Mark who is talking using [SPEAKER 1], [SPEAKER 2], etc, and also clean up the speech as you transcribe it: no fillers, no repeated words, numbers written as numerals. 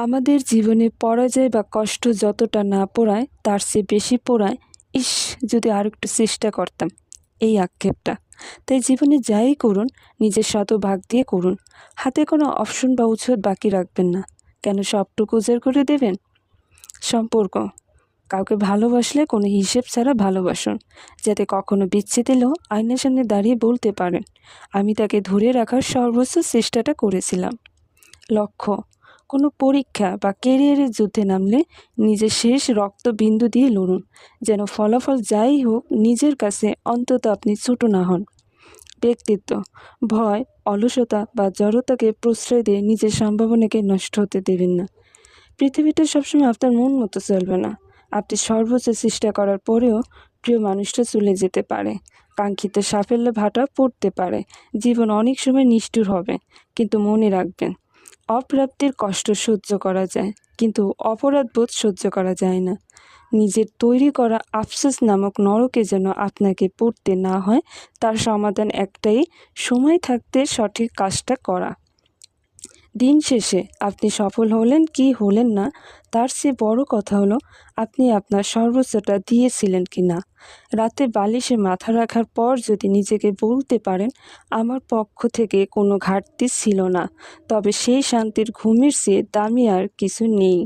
[SPEAKER 1] আমাদের জীবনে পরাজয় বা কষ্ট যতটা না পোড়ায় তার চেয়ে বেশি পোড়ায় ইস, যদি আর একটু চেষ্টা করতাম, এই আক্ষেপটা। তাই জীবনে যাই করুন নিজের শতভাগ দিয়ে করুন। হাতে কোনো অপশন বা উৎসব বাকি রাখবেন না। কেন সবটুকু উজাড় করে দেবেন? সম্পর্ক, কাউকে ভালোবাসলে কোনো হিসেব ছাড়া ভালোবাসুন, যাতে কখনো বিচ্ছেদ এলেও আয়নার সামনে দাঁড়িয়ে বলতে পারেন, আমি তাকে ধরে রাখার সর্বোচ্চ চেষ্টাটা করেছিলাম। লক্ষ্য, কোনো পরীক্ষা বা কেরিয়ারের যুদ্ধে নামলে নিজের শেষ রক্তবিন্দু দিয়ে লড়ুন, যেন ফলাফল যাই হোক নিজের কাছে অন্তত আপনি ছোট না হন। ব্যক্তিত্ব, ভয়, অলসতা বা জড়তাকে প্রশ্রয় দিয়ে নিজের সম্ভাবনাকে নষ্ট হতে দেবেন না। পৃথিবীটা সবসময় আপনার মন মতো চলবে না। আপনি সর্বোচ্চ চেষ্টা করার পরেও প্রিয় মানুষটা চলে যেতে পারে, কাঙ্ক্ষিত সাফল্যে ভাটা পড়তে পারে। জীবন অনেক সময় নিষ্ঠুর হবে, কিন্তু মনে রাখবেন, অপ্রাপ্তির কষ্ট সহ্য করা যায়, কিন্তু অপরাধবোধ সহ্য করা যায় না। নিজের তৈরি করা আফসোস নামক নরকে যেন আপনাকে পড়তে না হয়, তার সমাধান একটাই, সময় থাকতে সঠিক কাজটা করা। দিন শেষে আপনি সফল হলেন কি হলেন না, তার চেয়ে বড় কথা হলো আপনি আপনার সর্বোচ্চটা দিয়েছিলেন কি না। রাতে বালিশে মাথা রাখার পর যদি নিজেকে বলতে পারেন, আমার পক্ষ থেকে কোনো ঘাটতি ছিল না, তবে সেই শান্তির ঘুমের চেয়ে দামি আর কিছু নেই।